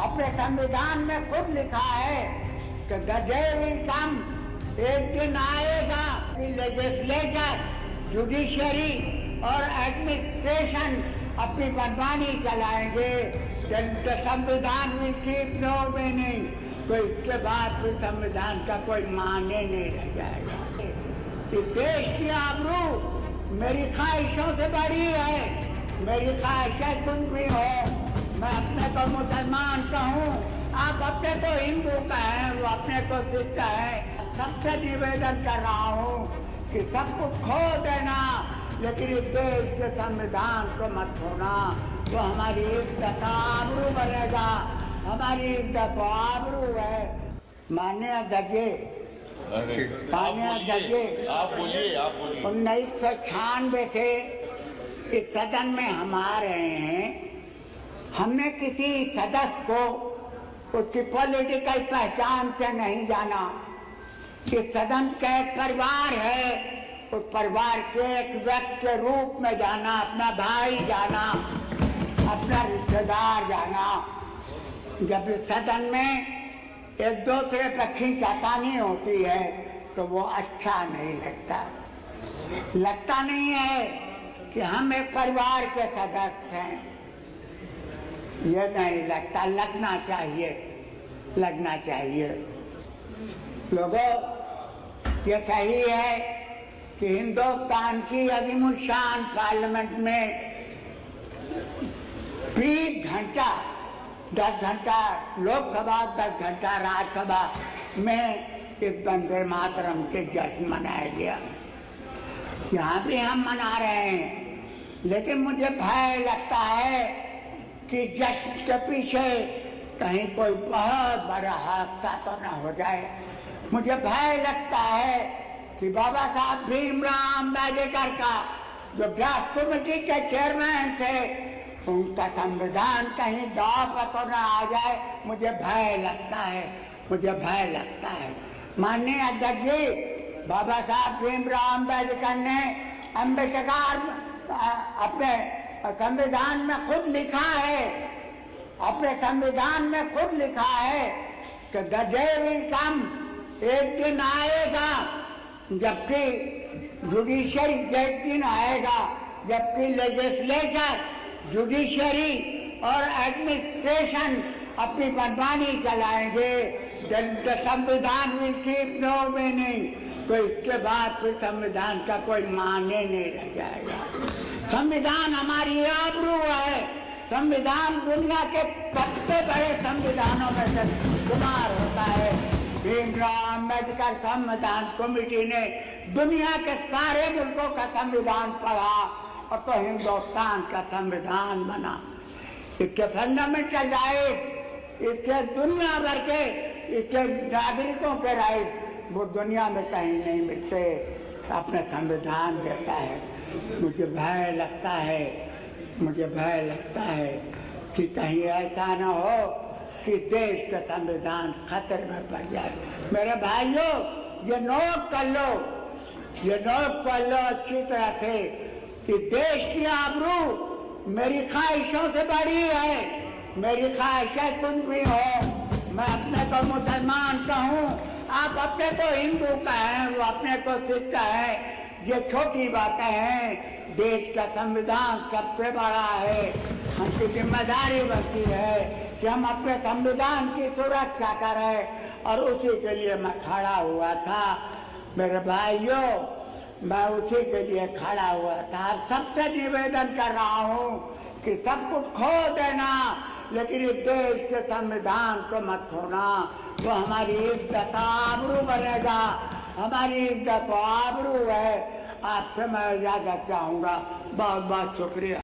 अपने संविधान में खुद लिखा है कि द डे विल कम, एक दिन आएगा लेजिस्लेचर, जुडिशरी और एडमिनिस्ट्रेशन अपनी मनमानी चलाएंगे, संविधान विल कीप नो मीनिंग। तो इसके बाद फिर संविधान का कोई माने नहीं रह जाएगा। कि देश की आबरू मेरी ख्वाहिशों से बड़ी है, मेरी ख्वाहिशें कुछ भी हो, मैं अपने को मुसलमान कहूँ, आप अपने को हिंदू कहें, वो अपने को सिख कहें। सबसे निवेदन कर रहा हूँ कि सब कुछ खो देना, लेकिन इस देश के संविधान को मत खोना। वो हमारी इज्जत आबरू बनेगा, हमारी इज्जत आबरू है। माननीय अध्यक्ष, आप बोलिए 1996 से इस सदन में हम आ रहे हैं। हमने किसी सदस्य को उसकी पॉलिटिकल पहचान से नहीं जाना। इस सदन का एक परिवार है, उस परिवार के एक व्यक्ति के रूप में जाना, अपना भाई जाना, अपना रिश्तेदार जाना। जब इस सदन में एक दूसरे पर खींचातानी होती है तो वो अच्छा नहीं लगता नहीं है कि हम एक परिवार के सदस्य हैं। ये नहीं लगता, लगना चाहिए। लोगों, ये सही है कि हिंदुस्तान की अज़ीमुश्शान पार्लियामेंट में 20 घंटा 10 घंटा लोकसभा, 10 घंटा राज्यसभा में इस वंदे मातरम के जश्न मनाया गया। यहाँ भी हम मना रहे हैं, लेकिन मुझे भय लगता है कि जश्न के पीछे कहीं कोई बहुत बड़ा हादसा तो न हो जाए। मुझे भय लगता है कि बाबा साहब भीमराव अम्बेडकर का जो ड्राफ्ट कमेटी के चेयरमैन थे, उनका संविधान कहीं दांव पर तो न आ जाए। मुझे भय लगता है। माननीय अध्यक्ष जी, बाबा साहब भीमराव अम्बेडकर ने अपने संविधान में खुद लिखा है, कि द डे विल कम, एक दिन आएगा जबकि जुडिशरी, एक दिन आएगा जबकि लेजिस्लेचर, जुडिशरी और एडमिनिस्ट्रेशन अपनी मनमानी चलाएंगे, संविधान विल कीप नो मीनिंग। तो इसके बाद फिर संविधान का कोई माने नहीं रह जाएगा। संविधान हमारी आबरू है। संविधान दुनिया के सबसे बड़े संविधानों में से शुमार होता है। भीमराव अम्बेडकर संविधान कमेटी ने दुनिया के सारे मुल्कों का संविधान पढ़ा और तो हिंदुस्तान का संविधान बना। इसके फंडामेंटल राइट्स, इसके दुनिया भर के इसके नागरिकों के राइट्स वो दुनिया में कहीं नहीं मिलते, अपने संविधान देता है। मुझे भय लगता है कि कहीं ऐसा न हो कि देश का संविधान खतरे में पड़ जाए। मेरे भाइयों, ये नोट कर लो अच्छी तरह से कि देश की आबरू मेरी ख्वाहिशों से बड़ी है, मेरी ख्वाहिशें कुछ भी हो, मैं अपने को मुसलमान कहूँ, आप अपने को हिंदू कहें, वो अपने को सिख कहें। ये छोटी बातें हैं। देश का संविधान सबसे बड़ा है। हमकी जिम्मेदारी बनती है कि हम अपने संविधान की सुरक्षा करें, और उसी के लिए मैं खड़ा हुआ था। मेरे भाइयों, मैं उसी के लिए खड़ा हुआ था। सबसे निवेदन कर रहा हूँ कि सब कुछ खो देना, लेकिन इस देश के संविधान को मत खोना। वो हमारी इज्जत आबरू बनेगा, हमारी इज्जत आबरू है। आपसे मैं इजाजत चाहूँगा। बहुत बहुत शुक्रिया।